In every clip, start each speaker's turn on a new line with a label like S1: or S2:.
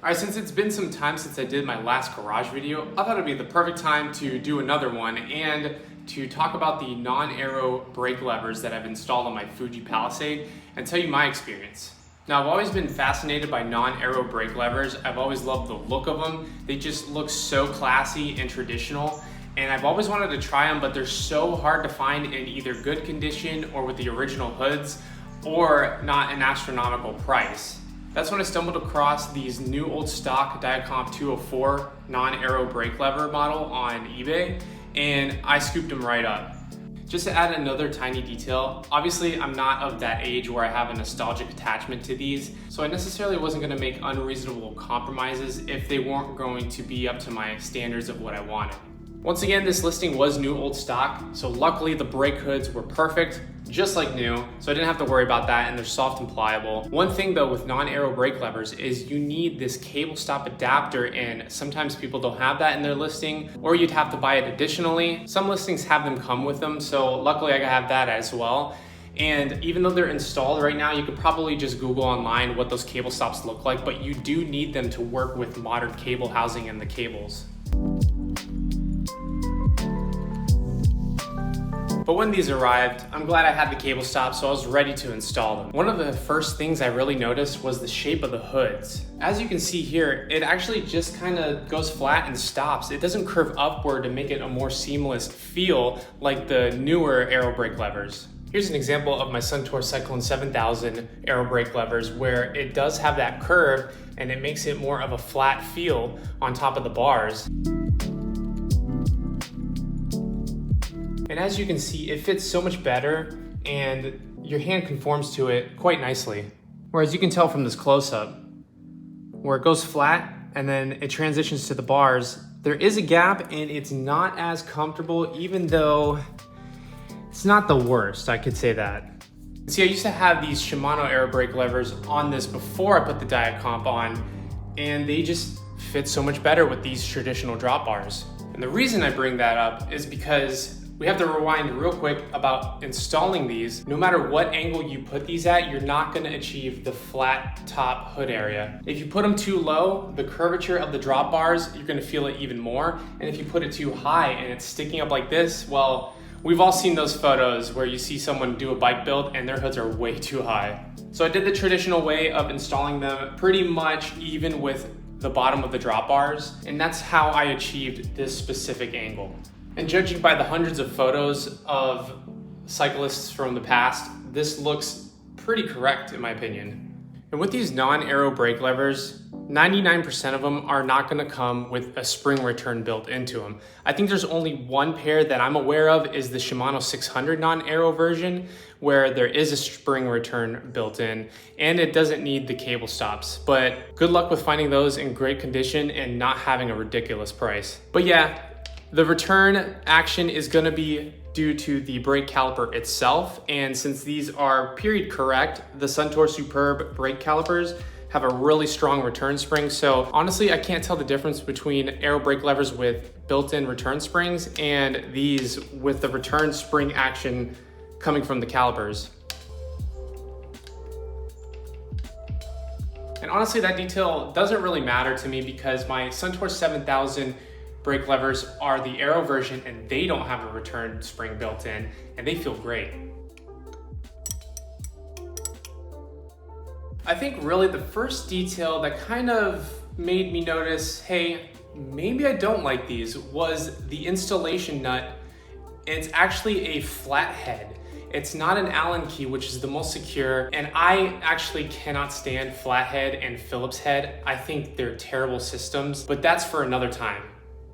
S1: Alright, since it's been some time since I did my last garage video, I thought it'd be the perfect time to do another one and to talk about the non-Aero brake levers that I've installed on my Fuji Palisade and tell you my experience. Now, I've always been fascinated by non-Aero brake levers. I've always loved the look of them. They just look so classy and traditional, and I've always wanted to try them, but they're so hard to find in either good condition or with the original hoods, or not an astronomical price. That's when I stumbled across these new old stock Diacomp 204 non-Aero brake lever model on eBay, and I scooped them right up. Just to add another tiny detail, obviously I'm not of that age where I have a nostalgic attachment to these, so I necessarily wasn't going to make unreasonable compromises if they weren't going to be up to my standards of what I wanted. Once again, this listing was new old stock, so luckily the brake hoods were perfect, just like new, so I didn't have to worry about that, and they're soft and pliable. One thing though with non-Aero brake levers is you need this cable stop adapter, and sometimes people don't have that in their listing, or you'd have to buy it additionally. Some listings have them come with them, so luckily I have that as well. And even though they're installed right now, you could probably just Google online what those cable stops look like, but you do need them to work with modern cable housing and the cables. But when these arrived, I'm glad I had the cable stop, so I was ready to install them. One of the first things I really noticed was the shape of the hoods. As you can see here, it actually just kind of goes flat and stops. It doesn't curve upward to make it a more seamless feel like the newer Aero brake levers. Here's an example of my Suntour Cyclone 7000 Aero brake levers where it does have that curve and it makes it more of a flat feel on top of the bars. And as you can see, it fits so much better and your hand conforms to it quite nicely. Whereas you can tell from this close-up, where it goes flat and then it transitions to the bars, there is a gap and it's not as comfortable, even though it's not the worst, I could say that. See, I used to have these Shimano Aero brake levers on this before I put the Diacomp on, and they just fit so much better with these traditional drop bars. And the reason I bring that up is because we have to rewind real quick about installing these. No matter what angle you put these at, you're not going to achieve the flat top hood area. If you put them too low, the curvature of the drop bars, you're going to feel it even more. And if you put it too high and it's sticking up like this, well, we've all seen those photos where you see someone do a bike build and their hoods are way too high. So I did the traditional way of installing them pretty much even with the bottom of the drop bars, and that's how I achieved this specific angle. And judging by the hundreds of photos of cyclists from the past, this looks pretty correct in my opinion. And with these non-Aero brake levers, 99% of them are not going to come with a spring return built into them. I think there's only one pair that I'm aware of is the Shimano 600 non-Aero version, where there is a spring return built in and it doesn't need the cable stops. But good luck with finding those in great condition and not having a ridiculous price. But yeah, the return action is going to be due to the brake caliper itself, and since these are period correct, the Suntour Superb brake calipers have a really strong return spring. So honestly, I can't tell the difference between Aero brake levers with built-in return springs and these with the return spring action coming from the calipers. And honestly, that detail doesn't really matter to me because my Suntour 7000 brake levers are the Aero version and they don't have a return spring built in and they feel great. I think really the first detail that kind of made me notice, hey, maybe I don't like these, was the installation nut. It's actually a flat head. It's not an Allen key, which is the most secure, and I actually cannot stand flathead and Phillips head. I think they're terrible systems, but that's for another time.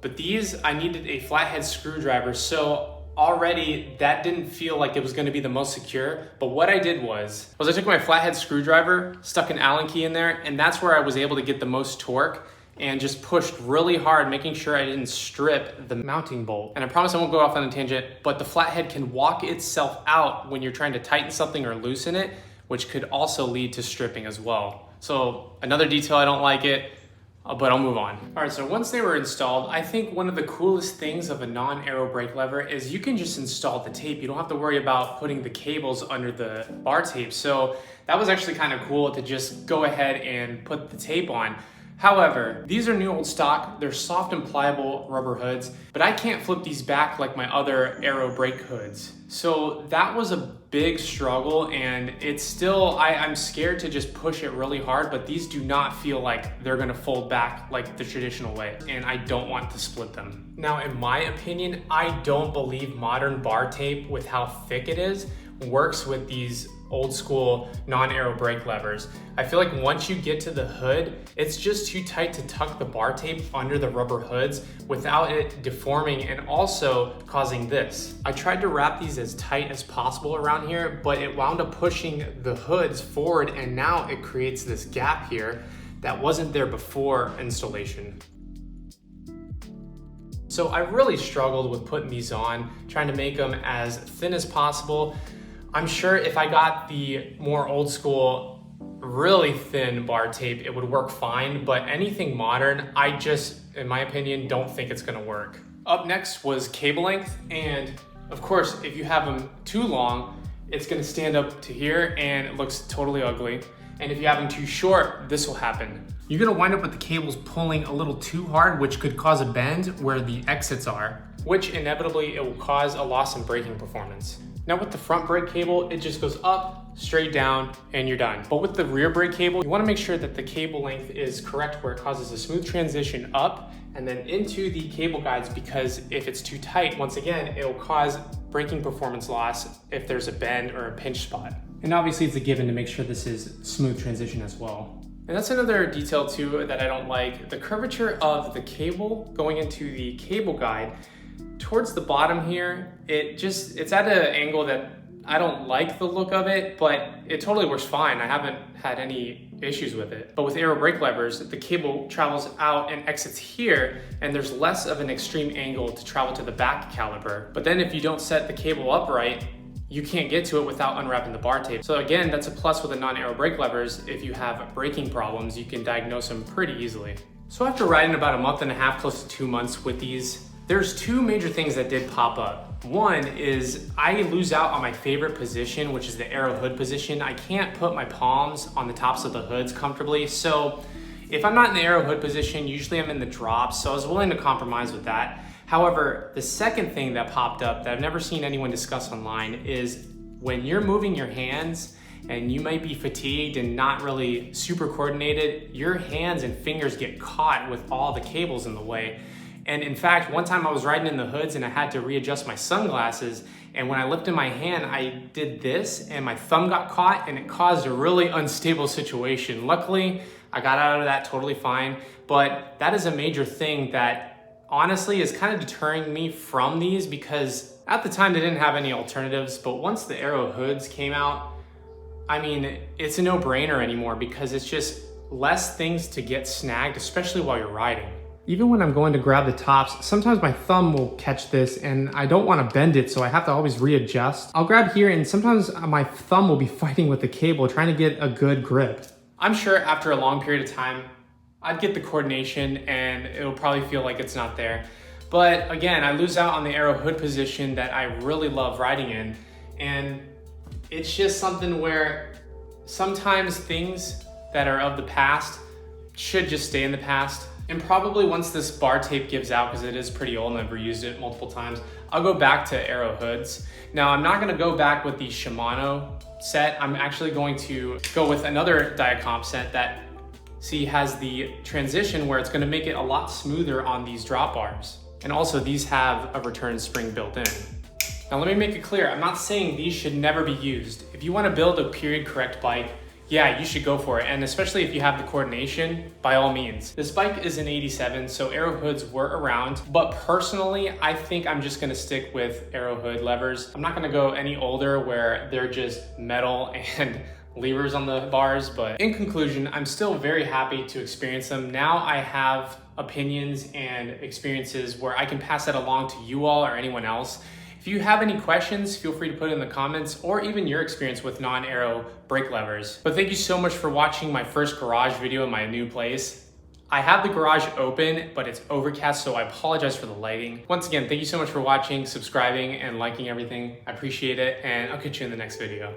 S1: But these, I needed a flathead screwdriver, so already that didn't feel like it was gonna be the most secure. But what I did was I took my flathead screwdriver, stuck an Allen key in there, and that's where I was able to get the most torque and just pushed really hard, making sure I didn't strip the mounting bolt. And I promise I won't go off on a tangent, but the flathead can walk itself out when you're trying to tighten something or loosen it, which could also lead to stripping as well. So another detail, I don't like it, but I'll move on. All right, so once they were installed, I think one of the coolest things of a non-Aero brake lever is you can just install the tape. You don't have to worry about putting the cables under the bar tape. So that was actually kind of cool to just go ahead and put the tape on. However, these are new old stock, they're soft and pliable rubber hoods, but I can't flip these back like my other Aero brake hoods. So that was a big struggle, and it's still, I'm scared to just push it really hard, but these do not feel like they're gonna fold back like the traditional way, and I don't want to split them. Now, in my opinion, I don't believe modern bar tape with how thick it is works with these old school non-Aero brake levers. I feel like once you get to the hood, it's just too tight to tuck the bar tape under the rubber hoods without it deforming and also causing this. I tried to wrap these as tight as possible around here, but it wound up pushing the hoods forward, and now it creates this gap here that wasn't there before installation. So I really struggled with putting these on, trying to make them as thin as possible. I'm sure if I got the more old school, really thin bar tape, it would work fine, but anything modern, I just, in my opinion, don't think it's gonna work. Up next was cable length, and of course, if you have them too long, it's gonna stand up to here and it looks totally ugly. And if you have them too short, this will happen. You're gonna wind up with the cables pulling a little too hard, which could cause a bend where the exits are, which inevitably it will cause a loss in braking performance. Now with the front brake cable, it just goes up, straight down, and you're done. But with the rear brake cable, you wanna make sure that the cable length is correct where it causes a smooth transition up and then into the cable guides, because if it's too tight, once again, it will cause braking performance loss if there's a bend or a pinch spot. And obviously it's a given to make sure this is smooth transition as well. And that's another detail too that I don't like. The curvature of the cable going into the cable guide, towards the bottom here, it's at an angle that I don't like the look of it, but it totally works fine. I haven't had any issues with it. But with Aero brake levers, the cable travels out and exits here, and there's less of an extreme angle to travel to the back caliper. But then if you don't set the cable up right, you can't get to it without unwrapping the bar tape. So again, that's a plus with the non-Aero brake levers. If you have braking problems, you can diagnose them pretty easily. So after riding about a month and a half, close to 2 months with these, there's two major things that did pop up. One is I lose out on my favorite position, which is the Aero hood position. I can't put my palms on the tops of the hoods comfortably. So if I'm not in the Aero hood position, usually I'm in the drops. So I was willing to compromise with that. However, the second thing that popped up that I've never seen anyone discuss online is when you're moving your hands and you might be fatigued and not really super coordinated, your hands and fingers get caught with all the cables in the way. And in fact, one time I was riding in the hoods and I had to readjust my sunglasses. And when I lifted my hand, I did this and my thumb got caught and it caused a really unstable situation. Luckily, I got out of that totally fine, but that is a major thing that honestly is kind of deterring me from these, because at the time they didn't have any alternatives, but once the Aero hoods came out, I mean, it's a no-brainer anymore because it's just less things to get snagged, especially while you're riding. Even when I'm going to grab the tops, sometimes my thumb will catch this and I don't want to bend it, so I have to always readjust. I'll grab here and sometimes my thumb will be fighting with the cable, trying to get a good grip. I'm sure after a long period of time, I'd get the coordination and it'll probably feel like it's not there. But again, I lose out on the Aero hood position that I really love riding in. And it's just something where sometimes things that are of the past should just stay in the past. And probably once this bar tape gives out, because it is pretty old and I've reused it multiple times, I'll go back to Aero hoods. Now, I'm not gonna go back with the Shimano set. I'm actually going to go with another Diacomp set that, see, has the transition where it's gonna make it a lot smoother on these drop bars. And also these have a return spring built in. Now let me make it clear, I'm not saying these should never be used. If you wanna build a period correct bike, yeah, you should go for it. And especially if you have the coordination, by all means. This bike is an 87, so Aero hoods were around, but personally, I think I'm just gonna stick with Aero hood levers. I'm not gonna go any older where they're just metal and levers on the bars, but in conclusion, I'm still very happy to experience them. Now I have opinions and experiences where I can pass that along to you all or anyone else. If you have any questions, feel free to put it in the comments, or even your experience with non-Aero brake levers. But thank you so much for watching my first garage video in my new place. I have the garage open, but it's overcast, so I apologize for the lighting. Once again, thank you so much for watching, subscribing, and liking everything. I appreciate it, and I'll catch you in the next video.